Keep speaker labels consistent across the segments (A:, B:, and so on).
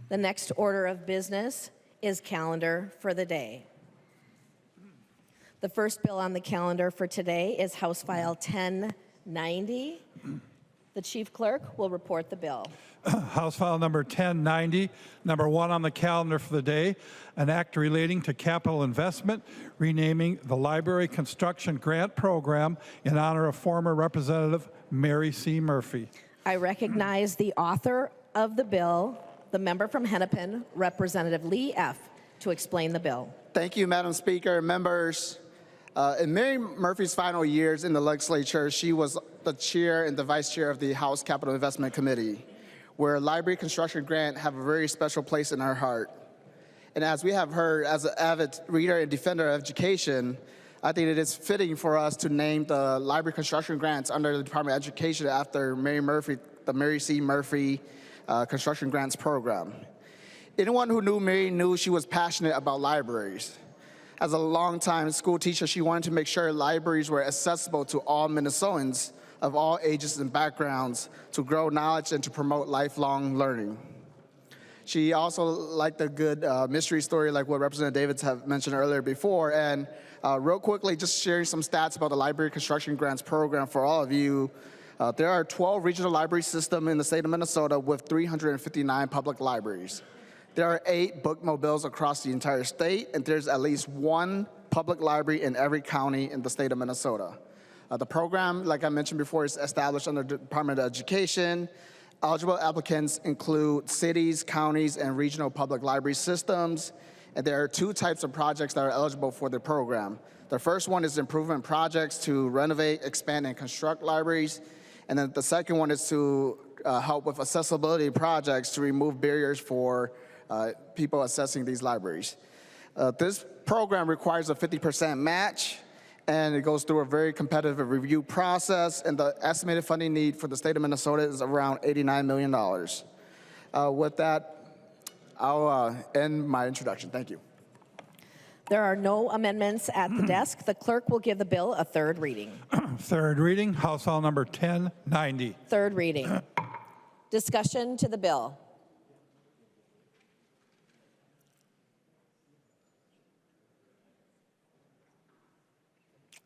A: The next order of business is calendar for the day. The first bill on the calendar for today is House File 1090. The Chief Clerk will report the bill.
B: House File number 1090, number 1 on the calendar for the day, an act relating to capital investment, renaming the Library Construction Grant Program in honor of former Representative Mary C. Murphy.
A: I recognize the author of the bill, the member from Hennepin, Representative Lee F., to explain the bill.
C: Thank you, Madam Speaker. Members, in Mary Murphy's final years in the legislature, she was the chair and the vice chair of the House Capital Investment Committee, where library construction grant have a very special place in our heart. And as we have heard, as an avid reader and defender of education, I think it is fitting for us to name the library construction grants under the Department of Education after Mary Murphy, the Mary C. Murphy Construction Grants Program. Anyone who knew Mary knew she was passionate about libraries. As a longtime school teacher, she wanted to make sure libraries were accessible to all Minnesotans of all ages and backgrounds to grow knowledge and to promote lifelong learning. She also liked a good mystery story like what Representative Davids have mentioned earlier before. And real quickly, just sharing some stats about the Library Construction Grants Program for all of you. There are 12 regional library systems in the state of Minnesota with 359 public libraries. There are 8 book mobiles across the entire state, and there's at least 1 public library in every county in the state of Minnesota. The program, like I mentioned before, is established under the Department of Education. Eligible applicants include cities, counties, and regional public library systems. And there are 2 types of projects that are eligible for the program. The first one is improvement projects to renovate, expand, and construct libraries. And then the second one is to help with accessibility projects to remove barriers for people accessing these libraries. This program requires a 50% match, and it goes through a very competitive review process, and the estimated funding need for the state of Minnesota is around $89 million. With that, I'll end my introduction. Thank you.
A: There are no amendments at the desk. The clerk will give the bill a third reading.
B: Third reading, House File number 1090.
A: Third reading. Discussion to the bill.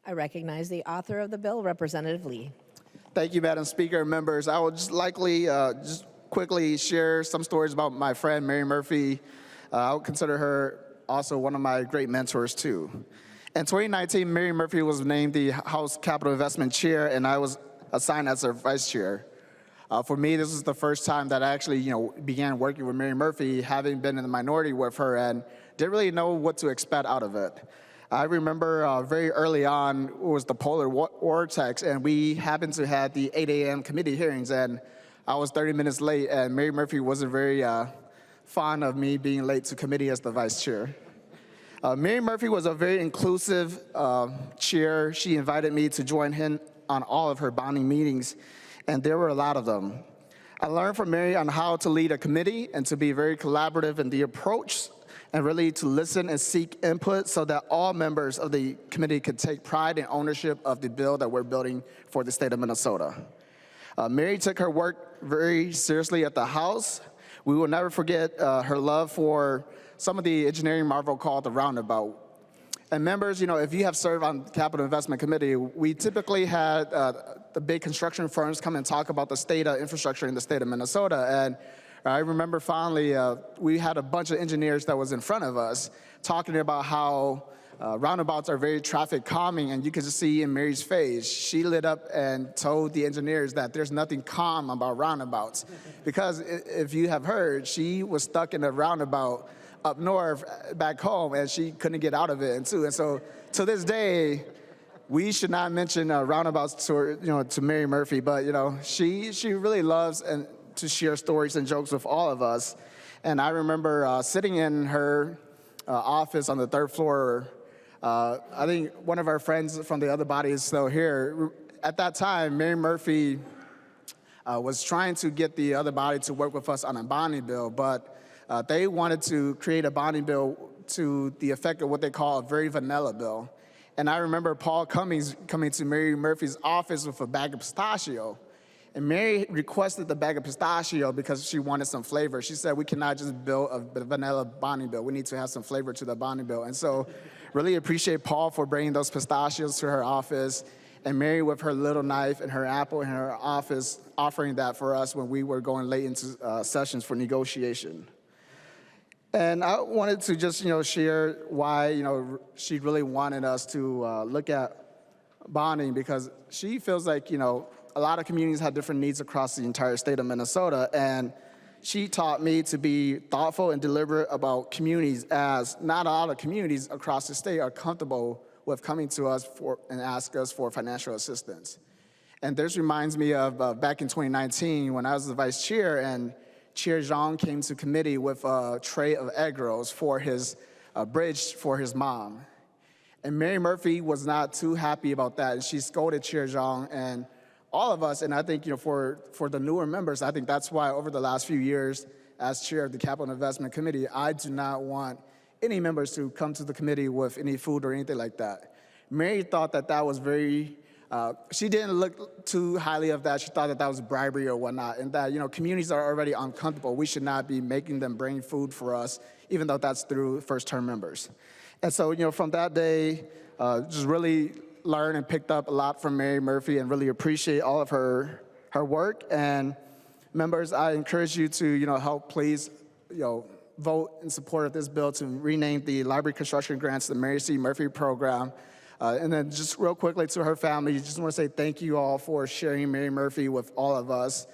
A: I recognize the author of the bill, Representative Lee.
C: Thank you, Madam Speaker. Members, I will just just quickly share some stories about my friend, Mary Murphy. I would consider her also one of my great mentors, too. In 2019, Mary Murphy was named the House Capital Investment Chair, and I was assigned as her vice chair. For me, this was the first time that I actually, began working with Mary Murphy, having been in the minority with her, and didn't really know what to expect out of it. I remember very early on, it was the polar vortex, and we happened to have the 8 a.m. committee hearings, and I was 30 minutes late, and Mary Murphy wasn't very fond of me being late to committee as the vice chair. Mary Murphy was a very inclusive chair. She invited me to join him on all of her bonding meetings, and there were a lot of them. I learned from Mary on how to lead a committee and to be very collaborative in the approach, and really to listen and seek input so that all members of the committee could take pride and ownership of the bill that we're building for the state of Minnesota. Mary took her work very seriously at the House. We will never forget her love for some of the engineering marvel called the roundabout. And members, if you have served on the Capital Investment Committee, we typically had the big construction firms come and talk about the state of infrastructure in the state of Minnesota. And I remember fondly, we had a bunch of engineers that was in front of us talking about how roundabouts are very traffic calming, and you could just see in Mary's face, she lit up and told the engineers that there's nothing calm about roundabouts. Because if you have heard, she was stuck in a roundabout up north back home, and she couldn't get out of it. And so to this day, we should not mention roundabouts to Mary Murphy, but she really loves and to share stories and jokes with all of us. And I remember sitting in her office on the 3rd floor. I think one of our friends from the other body is still here. At that time, Mary Murphy was trying to get the other body to work with us on a bonding bill, but they wanted to create a bonding bill to the effect of what they call a very vanilla bill. And I remember Paul Cummings coming to Mary Murphy's office with a bag of pistachio. And Mary requested the bag of pistachio because she wanted some flavor. She said, we cannot just build a vanilla bonding bill. We need to have some flavor to the bonding bill. And so really appreciate Paul for bringing those pistachios to her office, and Mary with her little knife and her apple in her office offering that for us when we were going late into sessions for negotiation. And I wanted to just, share why, she really wanted us to look at bonding, because she feels like, a lot of communities have different needs across the entire state of Minnesota, and she taught me to be thoughtful and deliberate about communities, as not a lot of communities across the state are comfortable with coming to us and ask us for financial assistance. And this reminds me of back in 2019 when I was the vice chair, and Chair Zhang came to committee with a tray of egg rolls for his bridge for his mom. And Mary Murphy was not too happy about that, and she scolded Chair Zhang and all of us. And I think, for the newer members, I think that's why over the last few years, as chair of the Capital Investment Committee, I do not want any members to come to the committee with any food or anything like that. Mary thought that that was very, she didn't look too highly of that. She thought that that was bribery or whatnot, and that, communities are already uncomfortable. We should not be making them bring food for us, even though that's through first-term members. And so, from that day, just really learned and picked up a lot from Mary Murphy, and really appreciate all of her work. And members, I encourage you to, help please, vote in support of this bill to rename the library construction grants the Mary C. Murphy program. And then just real quickly to her family, just want to say thank you all for sharing Mary Murphy with all of us.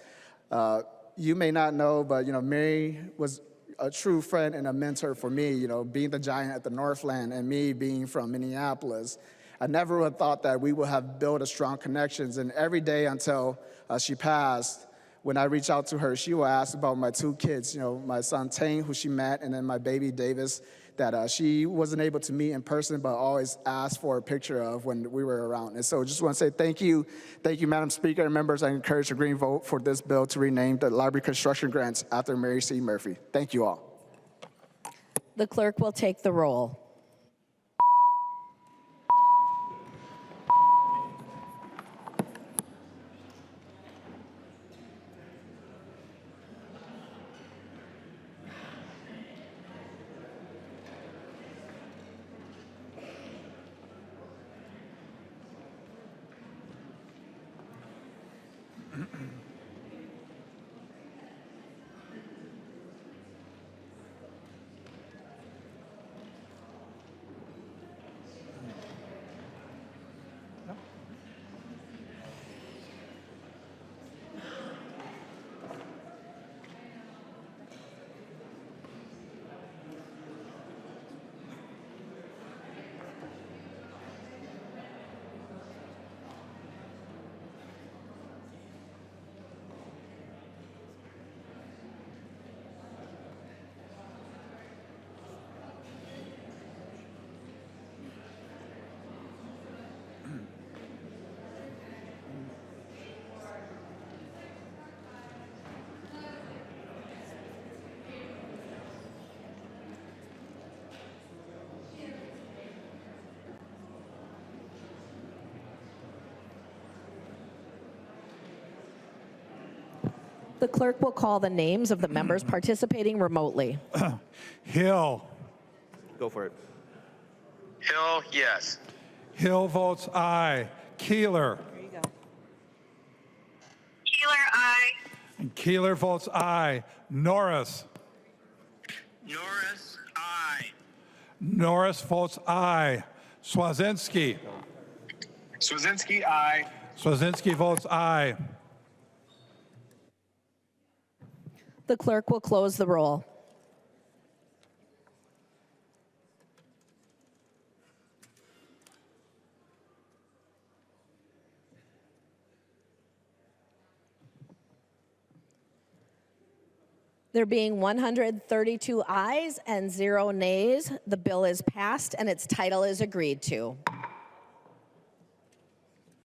C: You may not know, but Mary was a true friend and a mentor for me, being the giant at the Northland and me being from Minneapolis. I never would have thought that we would have built a strong connections. And every day until she passed, when I reach out to her, she will ask about my two kids, my son Tang, who she met, and then my baby Davis, that she wasn't able to meet in person, but always asked for a picture of when we were around. And so just want to say thank you, Madam Speaker, and members. I encourage a green vote for this bill to rename the library construction grants after Mary C. Murphy. Thank you all.
A: The clerk will take the roll. The clerk will call the names of the members participating remotely.
B: Hill.
D: Go for it.
E: Hill, yes.
B: Hill votes aye. Keeler.
E: Keeler, aye.
B: And Keeler votes aye. Norris.
E: Norris, aye.
B: Norris votes aye. Swazinski.
E: Swazinski, aye.
B: Swazinski votes aye.
A: The clerk will close the roll. There being 132 ayes and 0 nays, the bill is passed and its title is agreed to.